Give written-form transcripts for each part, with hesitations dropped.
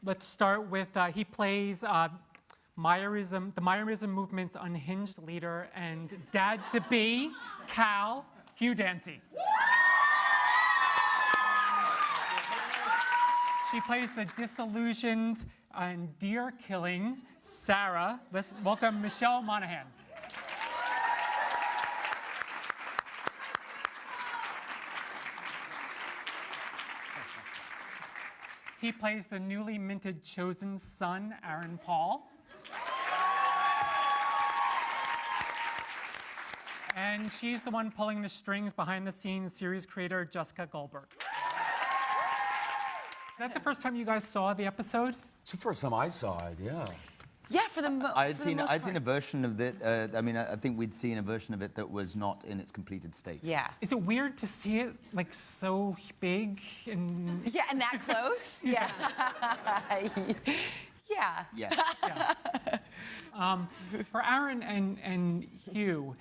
Let's start with, he plays Myerism, the Myerism movement's unhinged leader and dad-to-be, Cal, Hugh Dancy. She plays the disillusioned and deer-killing Sarah. Let's welcome Michelle Monaghan. He plays the newly minted chosen son, Aaron Paul. And she's the one pulling the strings behind the scenes, series creator Jessica Goldberg. Is that the first time you guys saw the episode? It's the first time I saw it, yeah. Yeah, for the most I'd seen a version of it. I mean, I think we'd seen a version of it that was not in its completed state. Yeah. Is it weird to see it like so big and? Yeah, and that close. Yeah. Yeah. Yes. Yeah. For Aaron and Hugh,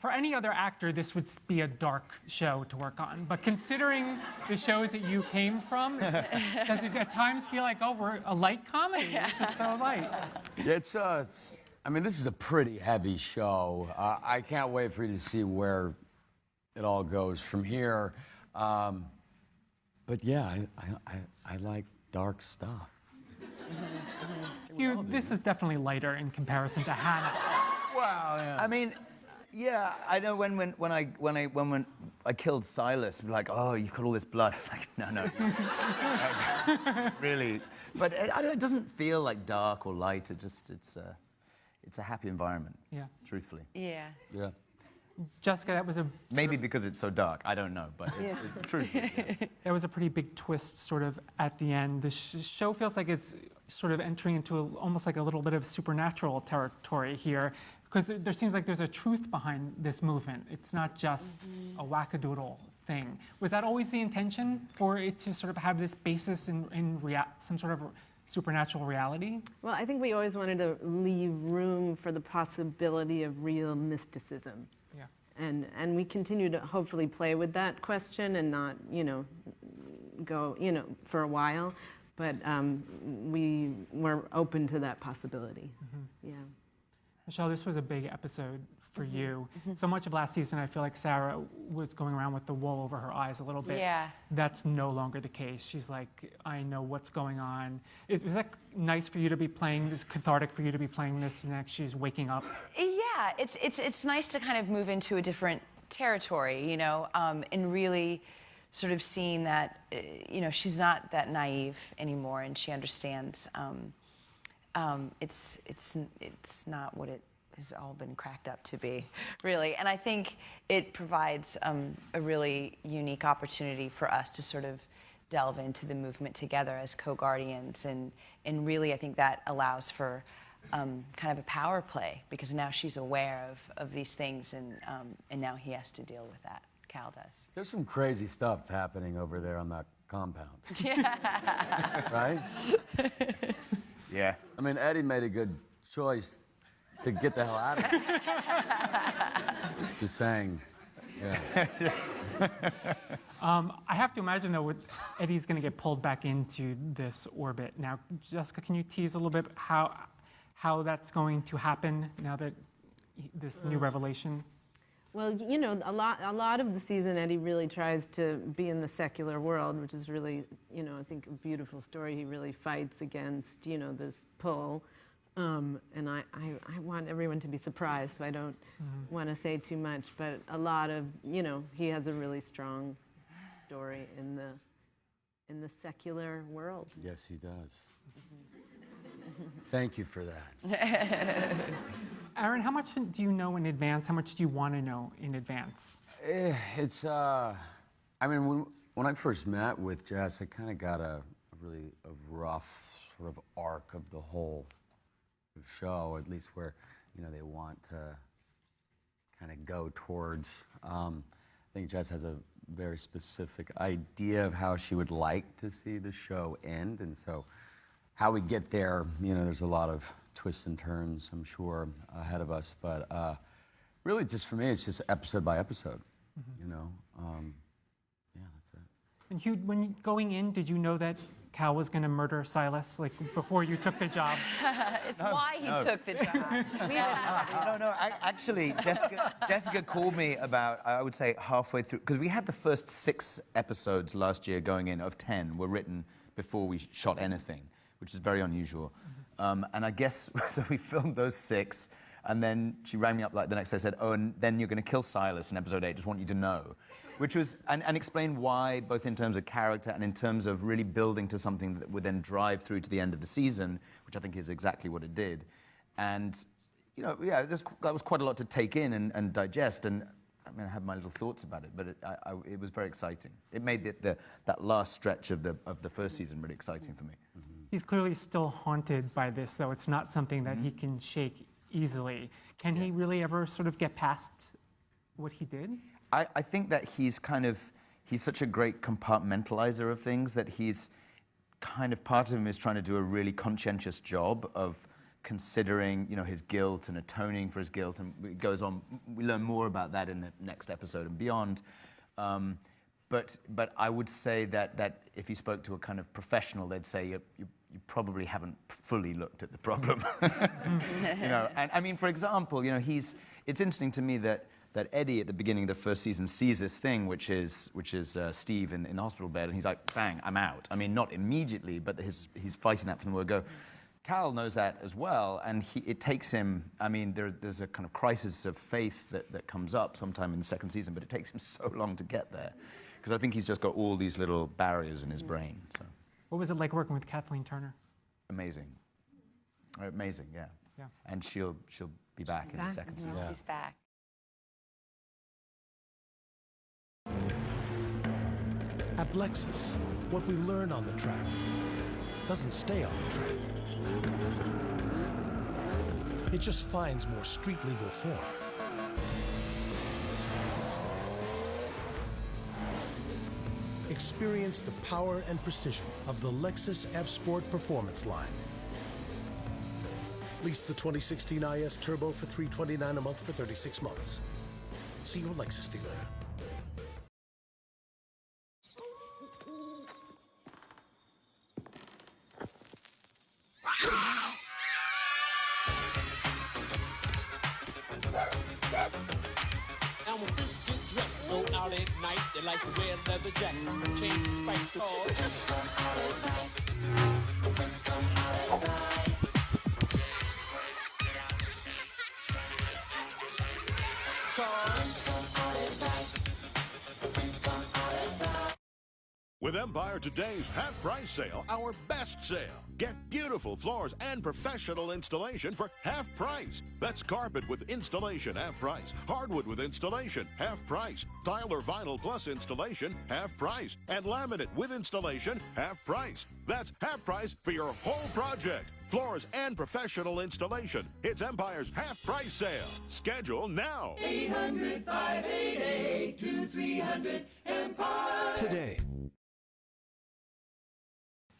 for any other actor, this would be a dark show to work on. But considering the shows that you came from, does it at times feel like, oh, we're a light comedy? This is so light. Yeah, I mean, this is a pretty heavy show. I can't wait for you to see where it all goes from here. But yeah, I like dark stuff. Hugh, this is definitely lighter in comparison to Hannah. Well, yeah. I mean, yeah, I know when I killed Silas, like, oh, you got all this blood. It's like, no. Really. But it doesn't feel like dark or light. It's a happy environment. Yeah. Truthfully. Yeah. Yeah. Jessica, that was a Maybe because it's so dark. I don't know, but truthfully. Yeah. that was a pretty big twist, sort of at the end. The show feels like it's sort of entering into almost like a little bit of supernatural territory here. Because there seems like there's a truth behind this movement. It's not just a wackadoodle thing. Was that always the intention, for it to sort of have this basis in some sort of supernatural reality? Well, I think we always wanted to leave room for the possibility of real mysticism. Yeah. And we continue to hopefully play with that question and not, go, for a while. But we were open to that possibility. Mm-hmm. Yeah. Michelle, this was a big episode for you. So much of last season, I feel like Sarah was going around with the wool over her eyes a little bit. Yeah. That's no longer the case. She's like, I know what's going on. Is that nice for you to be playing this, cathartic for you to be playing this, and actually she's waking up? Yeah, it's nice to kind of move into a different territory, and really sort of seeing that, she's not that naive anymore, and she understands. It's not what it has all been cracked up to be, really. And I think it provides a really unique opportunity for us to sort of delve into the movement together as co-guardians. And really, I think that allows for kind of a power play, because now she's aware of these things, and now he has to deal with that. Cal does. There's some crazy stuff happening over there on that compound. Yeah. Right? Yeah. I mean, Eddie made a good choice to get the hell out of it. Just saying. Yeah. I have to imagine, though, Eddie's going to get pulled back into this orbit. Now, Jessica, can you tease a little bit how that's going to happen now that this new revelation? Well, a lot of the season, Eddie really tries to be in the secular world, which is really, I think a beautiful story. He really fights against, this pull. And I want everyone to be surprised, so I don't want to say too much. But a lot of, he has a really strong story in the secular world. Yes, he does. Thank you for that. Aaron, how much do you know in advance? How much do you want to know in advance? I mean, when I first met with Jess, I kind of got a really rough sort of arc of the whole show, at least where, they want to kind of go towards. I think Jess has a very specific idea of how she would like to see the show end, and so how we get there, there's a lot of twists and turns, I'm sure, ahead of us. But really, just for me, it's just episode by episode. Yeah, that's it. And Hugh, going in, did you know that Cal was going to murder Silas, like before you took the job? It's why he took the job. Actually, Jessica called me about, I would say, halfway through, because we had the first 6 episodes last year going in of 10 were written before we shot anything, which is very unusual. And I guess, so we filmed those 6, and then she rang me up like the next day and said, oh, and then you're going to kill Silas in episode 8, just want you to know. Which was, and explain why, both in terms of character and in terms of really building to something that would then drive through to the end of the season, which I think is exactly what it did. And, you know, yeah, that was quite a lot to take in and digest. And I mean, I had my little thoughts about it, but it was very exciting. It made that last stretch of the first season really exciting for me. He's clearly still haunted by this, though. It's not something that he can shake easily. Can he really ever sort of get past what he did? I think that he's such a great compartmentalizer of things that he's kind of, part of him is trying to do a really conscientious job of considering, you know, his guilt and atoning for his guilt, and it goes on. We learn more about that in the next episode and beyond. But I would say that if you spoke to a kind of professional, they'd say you probably haven't fully looked at the problem. You know, and I mean, for example, you know, it's interesting to me that Eddie at the beginning of the first season sees this thing, which is Steve in the hospital bed, and he's like, bang, I'm out. I mean, not immediately, but he's fighting that from the word go. Cal knows that as well, and it takes him, I mean, there's a kind of crisis of faith that comes up sometime in the second season, but it takes him so long to get there, because I think he's just got all these little barriers in his brain. So. What was it like working with Kathleen Turner? Amazing. Amazing, yeah. Yeah. And she'll be back in the second season. She's back. At Lexus, what we learn on the track doesn't stay on the track. It just finds more street legal form. Experience the power and precision of the Lexus F-Sport Performance line. Lease the 2016 IS Turbo for $329 a month for 36 months. See your Lexus dealer. Now when freaks get dressed, go out at night. They like to wear leather jackets, change the spice to all. Freaks come out at night. Freaks come out at night. Get out to sea. Freaks come out at night. Freaks come out at night. With Empire Today's half price sale, our best sale. Get beautiful floors and professional installation for half price. That's carpet with installation half price, hardwood with installation half price, tile or vinyl plus installation half price, and laminate with installation half price. That's half price for your whole project. Floors and professional installation. It's Empire's half price sale. Schedule now. 800-588-2300 Empire. Today.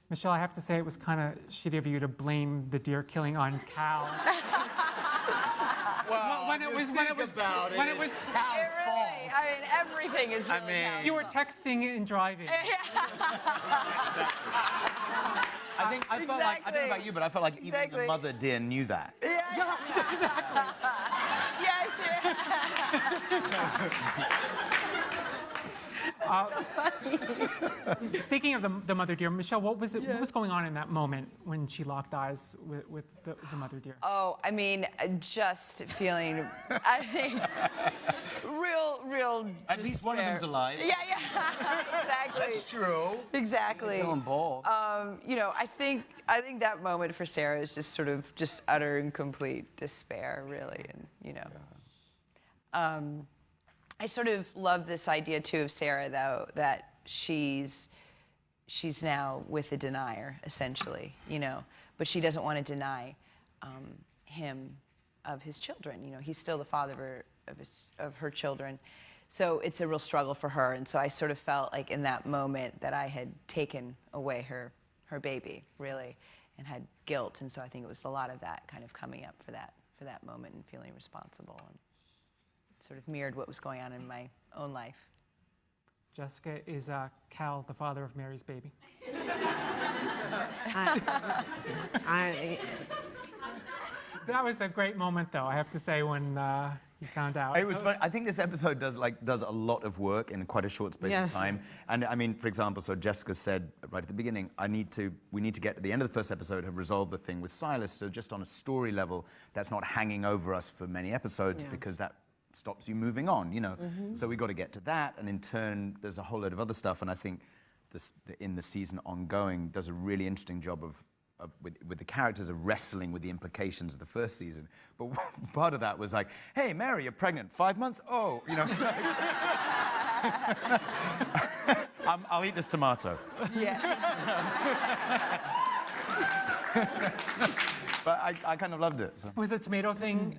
Michelle, I have to say it was kind of shitty of you to blame the deer killing on Cal. Well, when it was Cal's fault. I mean, everything is really Cal's You were fault. texting and driving. I felt like, I don't know about you, but I felt like even the Exactly. mother deer knew that. Speaking of the mother deer, Michelle, what was going on in that moment when she locked eyes with the mother deer? Oh, I mean, just feeling, I think, real At least one of them's despair. alive. Yeah, exactly. That's true. Exactly. Killing both. You know, I think that moment for Sarah is just sort of just utter and complete despair, really, and you know. I sort of love this idea too of Sarah, though, that she's now with a denier, essentially, you know, but she doesn't want to deny him of his children. You know, he's still the father of her children. So it's a real struggle for her. And so I sort of felt like in that moment that I had taken away her baby, really, and had guilt. And so I think it was a lot of that kind of coming up for that moment and feeling responsible, and sort of mirrored what was going on in my own life. Jessica, is Cal the father of Mary's baby? I, That was a great moment, though, I have to say, when you found out. It was fun. I think this episode does a lot of work in quite a short space Yes. of time. And I mean, for example, so Jessica said right at the beginning, we need to get to the end of the first episode, have resolved the thing with Silas. So just on a story level, that's not hanging over us for many episodes Yeah. because that stops you moving on, you know. So we got to get to that, and in turn, there's a whole load of other stuff. And I think in the season ongoing does a really interesting job with the characters of wrestling with the implications of the first season. But part of that was like, hey, Mary, you're pregnant, 5 months? Oh, you know. I'll eat this tomato. Yeah. But I kind of loved it. So. Was the tomato thing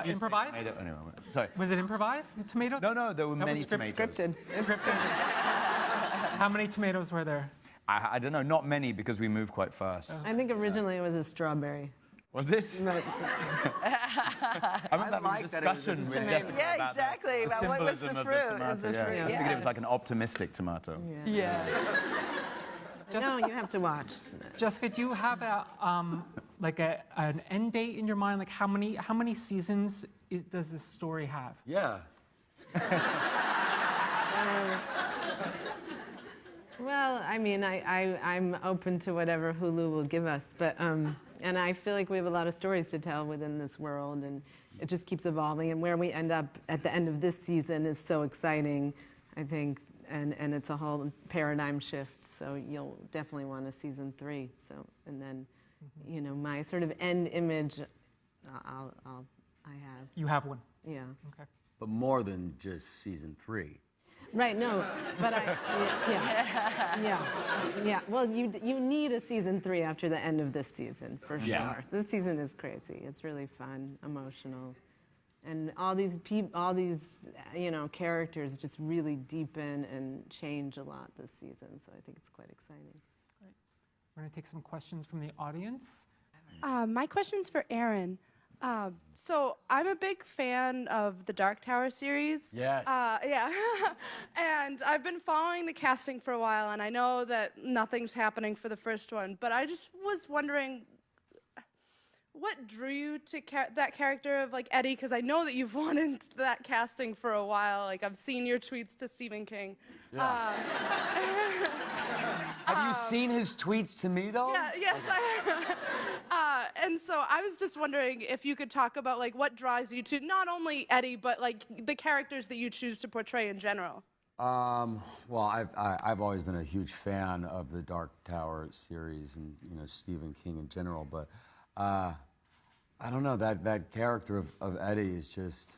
improvised? Tomato, anyway, sorry. Was it improvised, the tomato? No, there were That many was tomatoes. scripted. Scripted. How many tomatoes were there? I don't know, not many because we moved quite fast. I think originally it was a strawberry. Was it? But I remember like that that it was a discussion with tomato. Jessica Yeah, about exactly, the about what was the symbolism of fruit of tomato. the Yeah. fruit, I think yeah. it was like an optimistic tomato. Yeah. no, you have to watch. Jessica, do you have an end date in your mind? Like how many seasons does this story have? Yeah. Well, I mean, I'm open to whatever Hulu will give us, but and I feel like we have a lot of stories to tell within this world, and it just keeps evolving. And where we end up at the end of this season is so exciting, I think, and it's a whole paradigm shift. So you'll definitely want a season 3. So and then, you know, my sort of end image, I have. You have one. Yeah. Okay. But more than just season 3. Right, no, but yeah. Well, you need a season 3 after the end of this season, for sure. Yeah. This season is crazy. It's really fun, emotional, and all these characters just really deepen and change a lot this season. So I think it's quite exciting. We're going to take some questions from the audience. My question's for Aaron. So I'm a big fan of the Dark Tower series. Yes. Yeah. And I've been following the casting for a while, and I know that nothing's happening for the first one, but I just was wondering what drew you to that character of like Eddie, because I know that you've wanted that casting for a while. Like I've seen your tweets to Stephen King. Yeah. Have you seen his tweets to me, though? Yeah, yes, and so I was just wondering if you could talk about like what draws you to not only Eddie, but like the characters that you choose to portray in general. Well, I've always been a huge fan of the Dark Tower series and Stephen King in general, but I don't know, that character of Eddie is just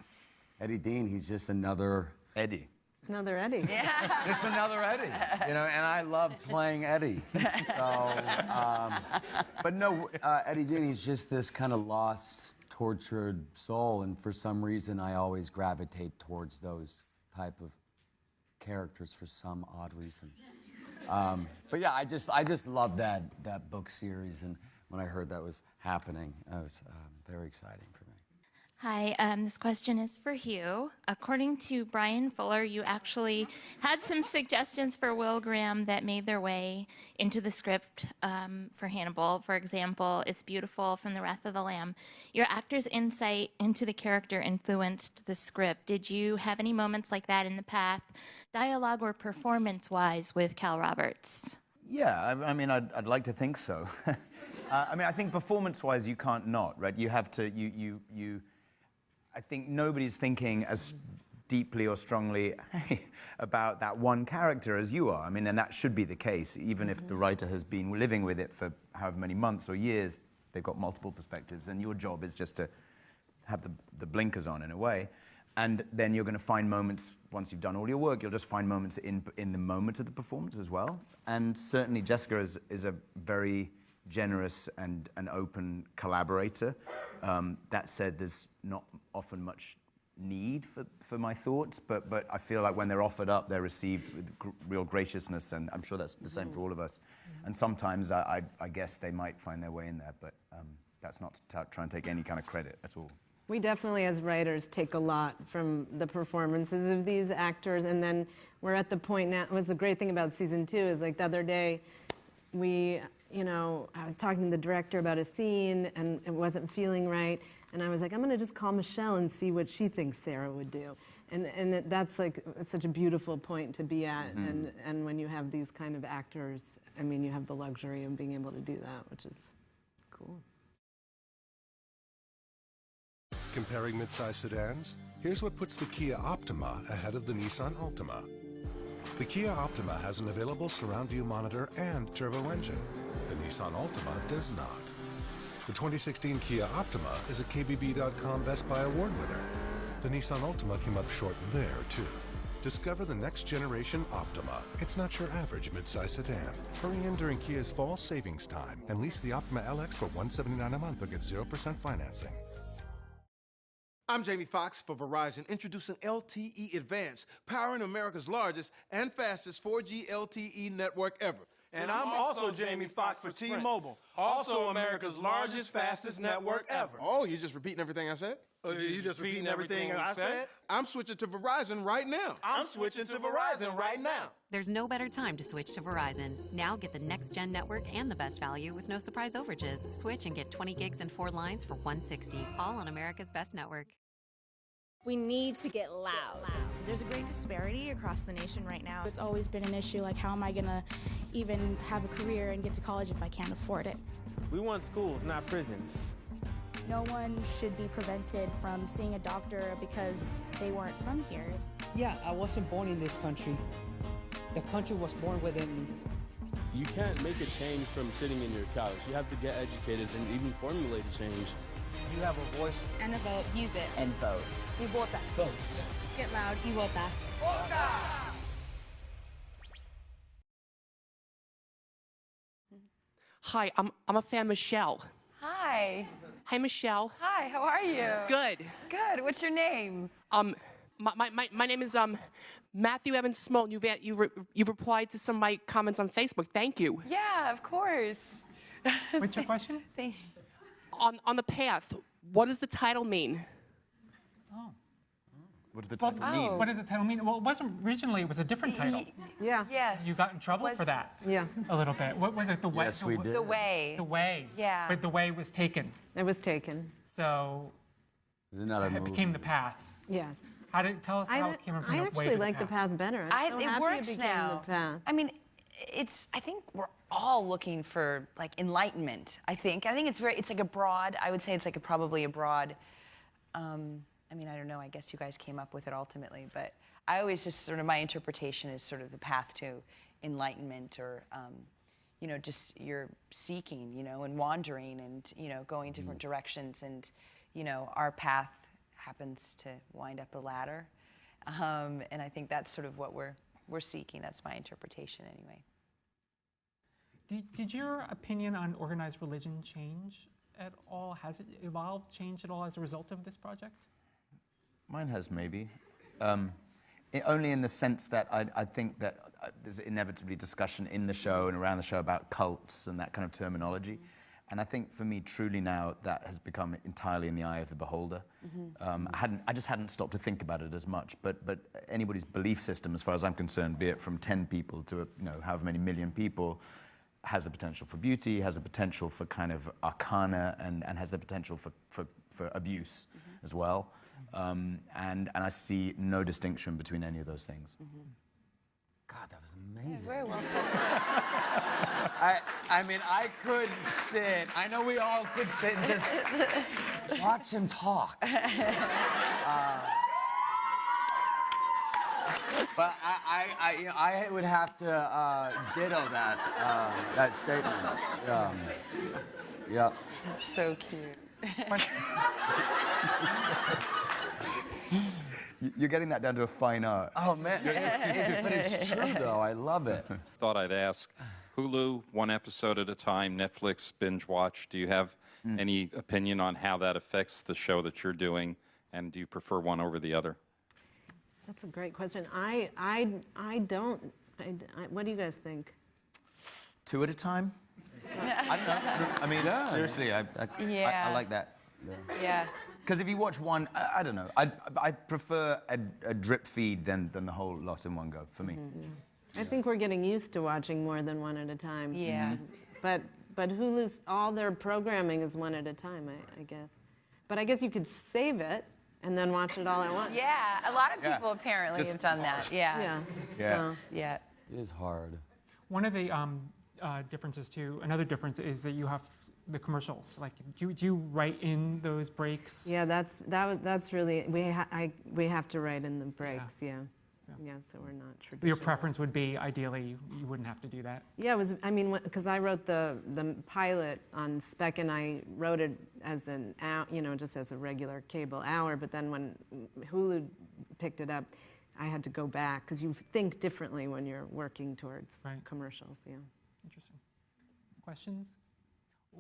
Eddie Dean. He's just another Eddie. Another Eddie. Yeah. just another Eddie, and I love playing Eddie. So, but no, Eddie Dean, he's just this kind of lost, tortured soul, and for some reason, I always gravitate towards those type of characters for some odd reason. But yeah, I just love that book series, and when I heard that was happening, it was very exciting for me. Hi, this question is for Hugh. According to Brian Fuller, you actually had some suggestions for Will Graham that made their way into the script for Hannibal. For example, It's Beautiful from The Wrath of the Lamb. Your actor's insight into the character influenced the script. Did you have any moments like that in the past, dialogue or performance-wise, with Cal Roberts? Yeah, I mean, I'd like to think so. I mean, I think performance-wise, you can't not, right? You have to, I think nobody's thinking as deeply or strongly about that one character as you are. I mean, and that should be the case, even if the writer has been living with it for however many months or years. They've got multiple perspectives, and your job is just to have the blinkers on in a way. And then you're going to find moments, once you've done all your work, you'll just find moments in the moment of the performance as well. And certainly Jessica is a very generous and an open collaborator. That said, there's not often much need for my thoughts, but I feel like when they're offered up, they're received with real graciousness, and I'm sure that's the same for all of us. And sometimes I guess they might find their way in there, but that's not to try and take any kind of credit at all. We definitely, as writers, take a lot from the performances of these actors, and then we're at the point now. What's the great thing about season 2 is, like, the other day, I was talking to the director about a scene, and it wasn't feeling right, and I was like, I'm going to just call Michelle and see what she thinks Sarah would do, and that's like it's such a beautiful point to be at, and when you have these kind of actors, I mean, you have the luxury of being able to do that, which is cool. Comparing midsize sedans? Here's what puts the Kia Optima ahead of the Nissan Altima. The Kia Optima has an available surround view monitor and turbo engine. The Nissan Altima does not. The 2016 Kia Optima is a KBB.com Best Buy Award winner. The Nissan Altima came up short there, too. Discover the next generation Optima. It's not your average midsize sedan. Hurry in during Kia's fall savings time and lease the Optima LX for $179 a month or get 0% financing. I'm Jamie Foxx for Verizon, introducing LTE Advanced, powering America's largest and fastest 4G LTE network ever. And I'm also Jamie Foxx for T-Mobile, also America's largest, fastest network ever. Oh, you're just repeating everything I said? You just repeating everything I said? I'm switching to Verizon right now. I'm switching to Verizon right now. There's no better time to switch to Verizon. Now get the next-gen network and the best value with no surprise overages. Switch and get 20 gigs and 4 lines for $160, all on America's best network. We need to get loud. There's a great disparity across the nation right now. It's always been an issue, like how am I gonna even have a career and get to college if I can't afford it? We want schools, not prisons. No one should be prevented from seeing a doctor because they weren't from here. Yeah, I wasn't born in this country. The country was born within me. You can't make a change from sitting in your couch. You have to get educated and even formulate a change. You have a voice. And a vote. Use it. And vote. You vote that. Vote. Get loud. You vote that. Hi, I'm a fan, Michelle. Hi. Hi, Michelle. Hi, how are you? Good. Good. What's your name? My name is Matthew Evans Smolten. You've replied to some of my comments on Facebook. Thank you. Yeah, of course. What's your question? On the path, what does the title mean? Oh. What does the title mean? What does the title mean? Well, it wasn't originally. It was a different title. Yeah. Yes. You got in trouble for that. Yeah. A little bit. What was it? The way. Yes, we did. The Way. The Way. Yeah. But The Way was taken. It was taken. So There's another it movie. became The Path. Yes. Tell us how it came from I The Way actually to like The Path better. I'm so it happy works it became now. The Path. I mean, I think we're all looking for like enlightenment. I think it's like a broad. I would say it's like probably a broad. I mean, I don't know. I guess you guys came up with it ultimately, but I always just sort of my interpretation is sort of the path to enlightenment, or just you're seeking, and wandering, and going different directions, and our path happens to wind up a ladder, and I think that's sort of what we're seeking. That's my interpretation, anyway. Did your opinion on organized religion change at all? Has it evolved, changed at all as a result of this project? Mine has, maybe. Only in the sense that I think that there's inevitably discussion in the show and around the show about cults and that kind of terminology. And I think for me, truly now, that has become entirely in the eye of the beholder. I just hadn't stopped to think about it as much. But anybody's belief system, as far as I'm concerned, be it from 10 people to however many million people, has the potential for beauty, has the potential for kind of arcana, and has the potential for abuse as well. And I see no distinction between any of those things. God, that was amazing. Yeah, very well said. I mean, I could sit. I know we all could sit and just watch him talk. But I would have to ditto that statement. Yeah. That's so cute. You're getting that down to a fine art. Oh, man. But it's true, though. I love it. Thought I'd ask, Hulu, one episode at a time, Netflix, binge watch. Do you have any opinion on how that affects the show that you're doing? And do you prefer one over the other? That's a great question. I don't. What do you guys think? 2 at a time? I don't know. I mean, seriously, I like that. Yeah. Because if you watch one, I don't know. I prefer a drip feed than the whole lot in one go, for me. I think we're getting used to watching more than one at a time. Yeah. But Hulu's, all their programming is one at a time, I guess. But I guess you could save it and then watch it all at once. Yeah, a lot of people apparently have done that. Yeah. So, Yeah. It is hard. One of the differences too, another difference is that you have the commercials. Like, do you write in those breaks? yeah, that's really, we have to write in the breaks, yeah. Yeah, so we're not traditional. Your preference would be, ideally, you wouldn't have to do that. Yeah, it was, I mean, because I wrote the pilot on spec, and I wrote it as an hour, just as a regular cable hour, but then when Hulu picked it up, I had to go back, because you think differently when you're working towards commercials, yeah. Interesting. Questions?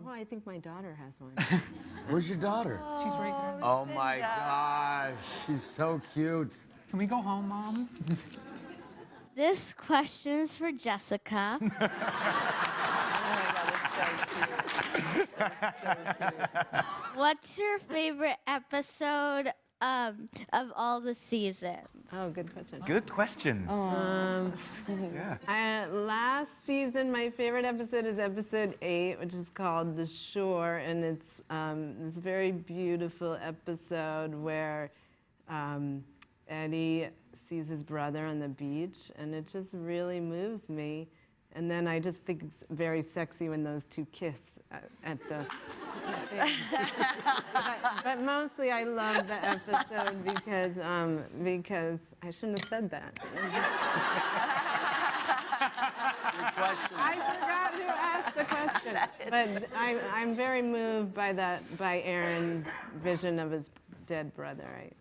Oh, I think my daughter has one. Where's your daughter? She's right there. Oh my gosh, she's so cute. Can we go home, Mom? This question's for Jessica. What's your favorite episode of all the seasons? Oh, good question. Good question. Last season, my favorite episode is episode 8, which is called The Shore, and it's this very beautiful episode where Eddie sees his brother on the beach, and it just really moves me. And then I just think it's very sexy when those two kiss at the thing. but mostly I love the episode because I shouldn't have said that. I forgot who asked the question. But I'm very moved by Aaron's vision of his dead brother.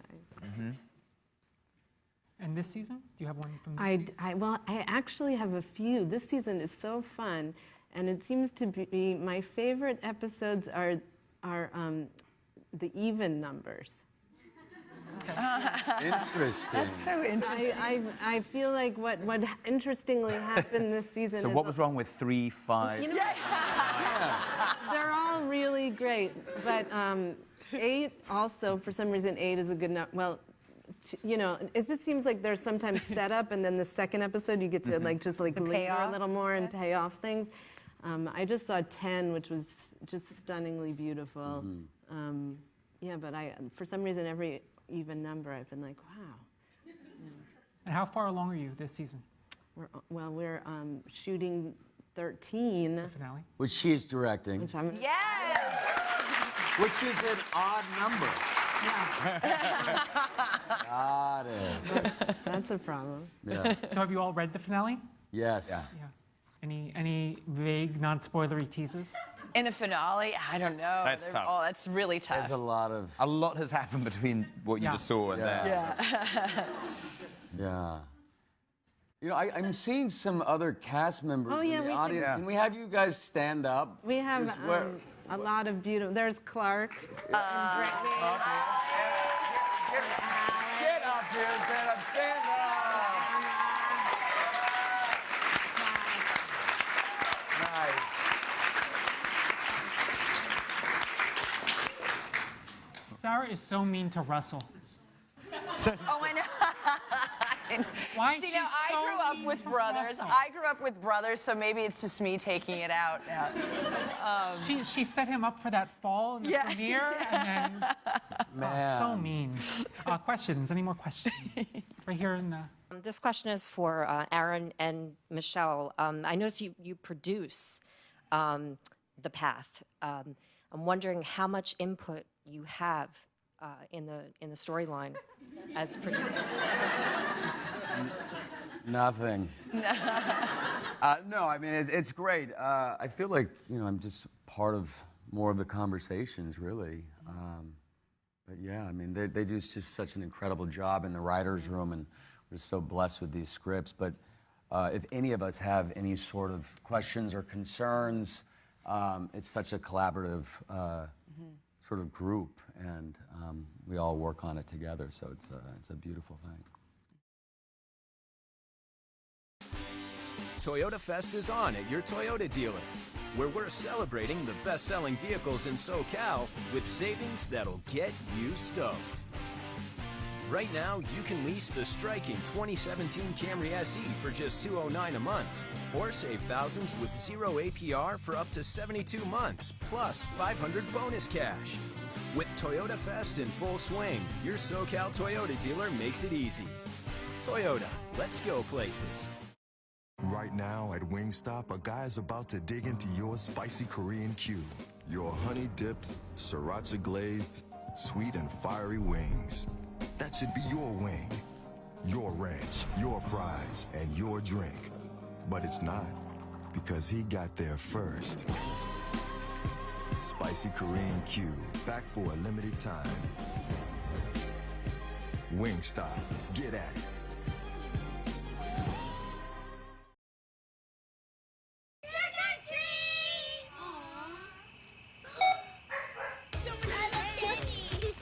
And this season? Do you have one from this season? Well, I actually have a few. This season is so fun, and it seems to be my favorite episodes are the even numbers. Interesting. That's so interesting. I feel like what interestingly happened this season. So is what was wrong with 3, 5? They're all really great, but 8 also, for some reason, 8 is a good number. Well, it just seems like there's sometimes setup, and then the second episode you get to linger a little more and pay off things. I just saw 10, which was just stunningly beautiful. But for some reason, every even number, I've been like, wow. And how far along are you this season? We're shooting 13. The finale? Which she's directing. Yes! Which is an odd number. Got it. That's a problem. Yeah. So have you all read the finale? Yes. Yeah. Any vague, non-spoilery teases? In a finale, I don't know. That's tough. Oh, that's really tough. There's a lot has happened between what you just saw and there. Yeah. I'm seeing some other cast members in the audience. Yeah. Can we have you guys stand up? We have a lot of beautiful. There's Clark. Get up here, stand up, stand up. Nice. Sarah is so mean to Russell. Oh, I know. Why is See, she now, I so grew up mean with to brothers. Russell? I grew up with brothers, so maybe it's just me taking it out now. She set him up for that fall in the premiere, and then so mean. Questions? Any more questions? Right here in the. This question is for Aaron and Michelle. I noticed you produce The Path. I'm wondering how much input you have in the storyline as producers. Nothing. No, I mean, it's great. I feel like, I'm just part of more of the conversations, really. But yeah, I mean, they do just such an incredible job in the writer's room, and we're so blessed with these scripts. But if any of us have any sort of questions or concerns, it's such a collaborative sort of group, and we all work on it together, so it's a beautiful thing. Toyota Fest is on at your Toyota dealer. where we're celebrating the best-selling vehicles in SoCal with savings that'll get you stoked. Right now, you can lease the striking 2017 Camry SE for just $209 a month, or save thousands with 0 APR for up to 72 months, plus $500 bonus cash. With Toyota Fest in full swing, your SoCal Toyota dealer makes it easy. Toyota, let's go places. Right now at Wingstop, a guy is about to dig into your spicy Korean Q. Your honey-dipped, sriracha-glazed, sweet and fiery wings. That should be your wing, your ranch, your fries, and your drink. But it's not, because he got there first. Spicy Korean Q, back for a limited time. Wingstop, get at it.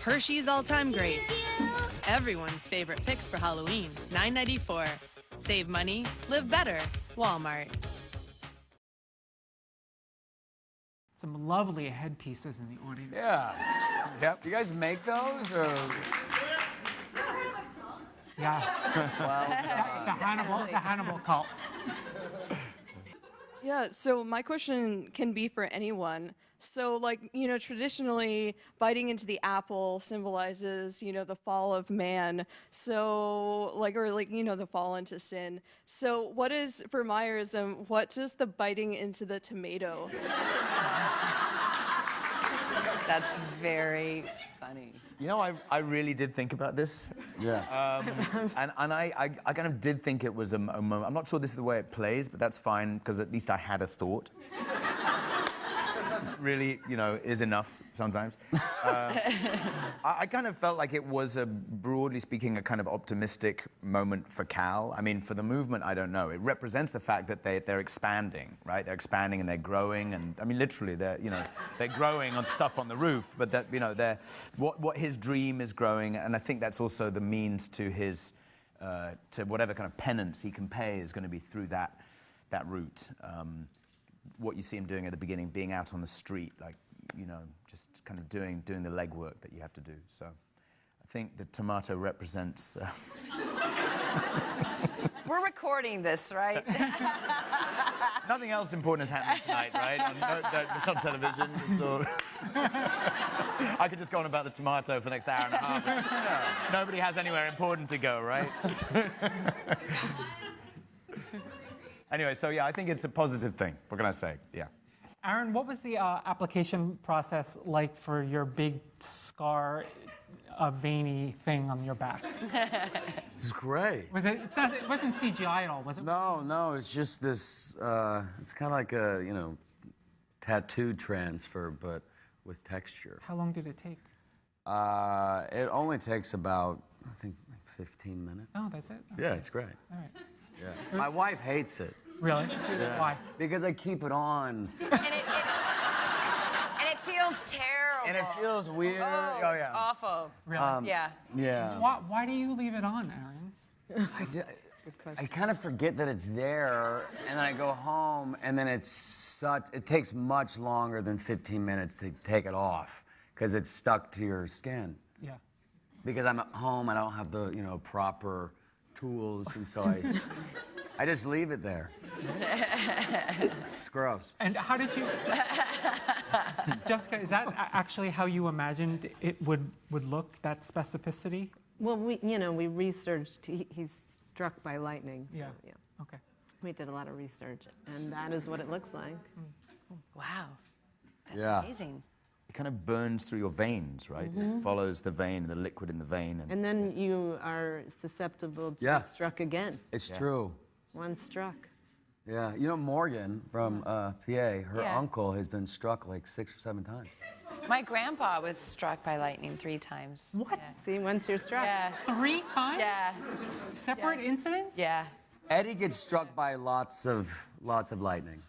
Hershey's all-time greats. Everyone's favorite picks for Halloween, $9.94. Save money, live better. Walmart. Some lovely headpieces in the audience. Yeah. Yep. You guys make those, or? Yeah. Well, the Hannibal cult. Yeah, so my question can be for anyone. So, like, you know, traditionally, biting into the apple symbolizes, you know, the fall of man. So, the fall into sin. So, what is, for Myerism, what does the biting into the tomato That's very funny. You know, I really did think about this. Yeah. And I kind of did think it was a moment. I'm not sure this is the way it plays, but that's fine, because at least I had a thought. Which really, you know, is enough sometimes. I kind of felt like it was, broadly speaking, a kind of optimistic moment for Cal. I mean, for the movement, I don't know. It represents the fact that they're expanding, right? They're expanding and they're growing, and I mean, literally, they're growing on stuff on the roof. But that, you know, what his dream is growing, and I think that's also the means to his, to whatever kind of penance he can pay is going to be through that route. What you see him doing at the beginning, being out on the street, like, you know, just kind of doing the legwork that you have to do. So I think the tomato represents... We're recording this, right? Nothing else important is happening tonight, right? On television. So I could just go on about the tomato for the next hour and a half. Nobody has anywhere important to go, right? Anyway, so yeah, I think it's a positive thing. What can I say? Yeah. Aaron, what was the application process like for your big scar, veiny thing on your back? It's great. Was it? It wasn't CGI at all, was it? No, it's just this. It's kind of like a, you know, tattoo transfer, but with texture. How long did it take? It only takes about, I think, like 15 minutes. Oh, that's it? Yeah, it's great. All right. Yeah. My wife hates it. Really? Yeah. Why? Because I keep it on. And it feels terrible. And it feels weird. Oh, yeah. It's awful. Really? Yeah. Yeah. Why do you leave it on, Aaron? I kind of forget that it's there, and then I go home, and then it takes much longer than 15 minutes to take it off, because it's stuck to your skin. Yeah. Because I'm at home, I don't have the, you know, proper tools, and so I just leave it there. It's gross. And how did you... Jessica, is that actually how you imagined it would look, that specificity? Well, we researched. He's struck by lightning. So, Yeah. Okay. We did a lot of research, and that is what it looks like. Wow. That's Yeah. amazing. It kind of burns through your veins, right? It follows the vein, the liquid in the vein. And then you are susceptible to Yeah. be struck again. It's true. Once struck. Yeah. You know, Morgan from PA, her Yeah. uncle has been struck like 6 or 7 times. My grandpa was struck by lightning 3 times. What? Yeah. See, once you're struck. Yeah. 3 times? Yeah. Separate incidents? Yeah. Eddie gets struck by lots of lightning.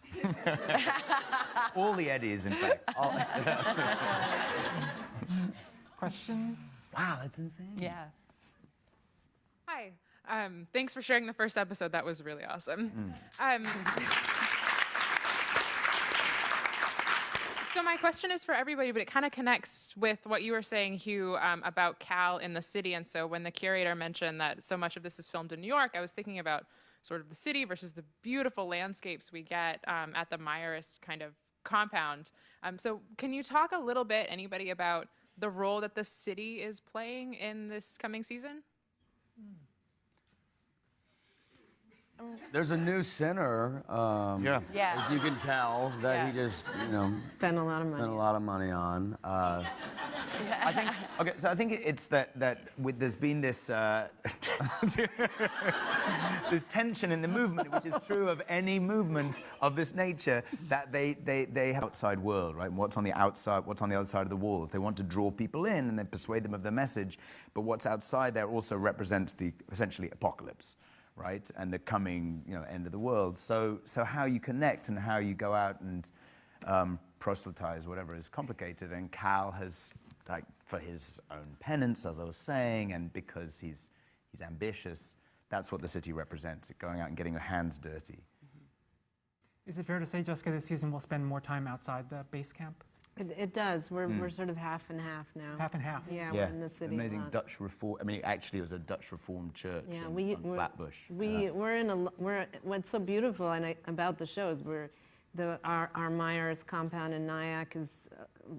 All the Eddies, in fact. Question? Wow, that's insane. Yeah. Hi. Thanks for sharing the first episode. That was really awesome. So my question is for everybody, but it kind of connects with what you were saying, Hugh, about Cal in the city. And so when the curator mentioned that so much of this is filmed in New York, I was thinking about sort of the city versus the beautiful landscapes we get at the Myers kind of compound. So can you talk a little bit, anybody, about the role that the city is playing in this coming season? There's a new sinner, as you can tell, that he just, spent a lot of money. Spent a lot of money on. I think. Okay, so I think it's that there's been this this tension in the movement, which is true of any movement of this nature, that they have outside world, right? What's on the outside? What's on the other side of the wall? If they want to draw people in and then persuade them of their message, but what's outside there also represents the essentially apocalypse, right? And the coming, end of the world. So how you connect and how you go out and proselytize, whatever, is complicated. And Cal has, like, for his own penance, as I was saying, and because he's ambitious, that's what the city represents, going out and getting your hands dirty. Is it fair to say, Jessica, this season we'll spend more time outside the base camp? It does. We're sort of half and half now. Half and half. Yeah, we're in the city. Amazing a lot. Dutch Reform. I mean, actually, it was a Dutch Reformed church on Flatbush. What's so beautiful about the show is our Myers compound in Nyack is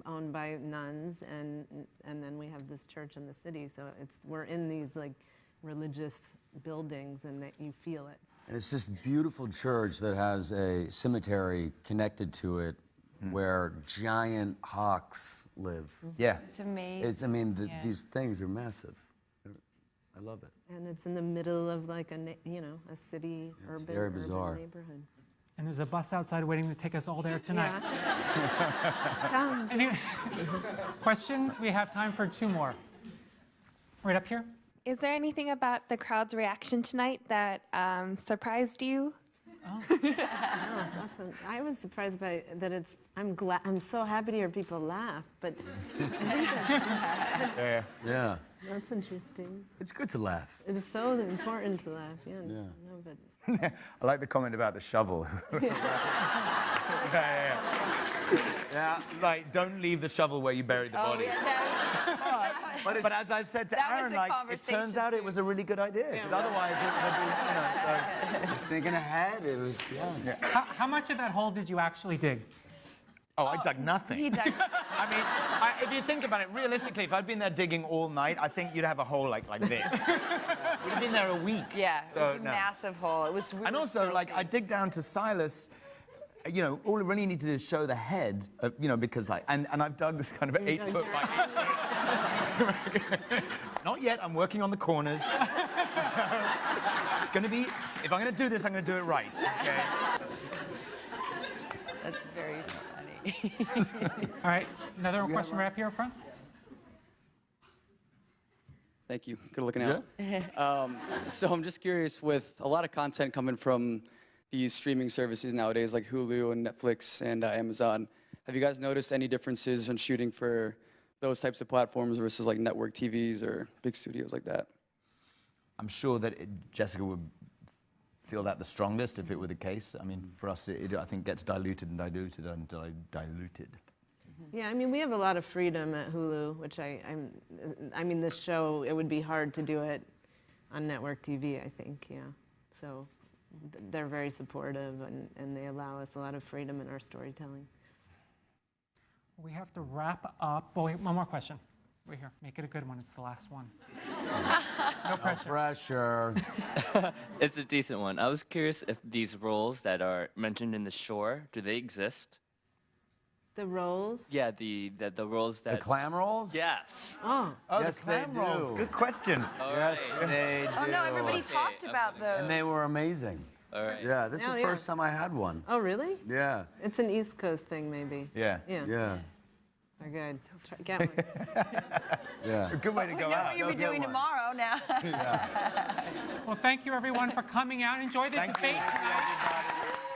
owned by nuns, and then we have this church in the city. So we're in these like religious buildings, and that you feel it. And it's this beautiful church that has a cemetery connected to it, where giant hawks live. Yeah. It's amazing. These things are massive. I love it. And it's in the middle of like a city, urban neighborhood. And there's a bus outside waiting to take us all there tonight. Come. Any questions? We have time for 2 more. Right up here. Is there anything about the crowd's reaction tonight that surprised you? I was surprised by that. I'm so happy to hear people laugh, but Yeah. that's interesting. It's good to laugh. It is so important to laugh. Yeah. Yeah. No, but I like the comment about the shovel. Yeah. Like, don't leave the shovel where you buried the body. But as I said to Aaron, like, it turns out it was a really good idea. Because otherwise it would be, Just thinking ahead, it was, How much of that hole did you actually dig? Oh, I dug nothing. He dug. I mean, if you think about it, realistically, if I'd been there digging all night, I think you'd have a hole like this. We'd have been there a week. Yeah, So, it was a no. massive hole. It was. And also, like, I dig down to Silas. All I really need to do is show the head, because like, and I've dug this kind of 8 foot by 8 foot. Not yet. I'm working on the corners. It's going to be. If I'm going to do this, I'm going to do it right. Okay. That's very funny. All right, another question right up here up front. Thank you. Good looking out. So I'm just curious, with a lot of content coming from these streaming services nowadays, like Hulu and Netflix and Amazon, have you guys noticed any differences in shooting for those types of platforms versus like network TVs or big studios like that? I'm sure that Jessica would feel that the strongest if it were the case. I mean, for us, it I think gets diluted and diluted and diluted. yeah, I mean, we have a lot of freedom at Hulu, which I mean, this show, it would be hard to do it on network TV, I think, yeah. So they're very supportive, and they allow us a lot of freedom in our storytelling. We have to wrap up. Oh, wait, one more question. We're here. Make it a good one. It's the last one. No pressure. No pressure. It's a decent one. I was curious if these roles that are mentioned in The Shore, do they exist? The roles? Yeah, the roles that... The clam rolls? Yes. Oh. Yes, the clam they rolls. do. Good question. Yes, they do. Oh no, everybody talked about those. And they were amazing. All right. Yeah, this is Oh, the yeah. first time I had one. Oh, really? Yeah. It's an East Coast thing, maybe. Yeah. Yeah. Yeah. Very good. Get one. Yeah. A good way to We go know out. what you'll be Go get doing one. tomorrow now. Well, thank you, everyone, for coming out. Enjoy the debate tonight. Everybody.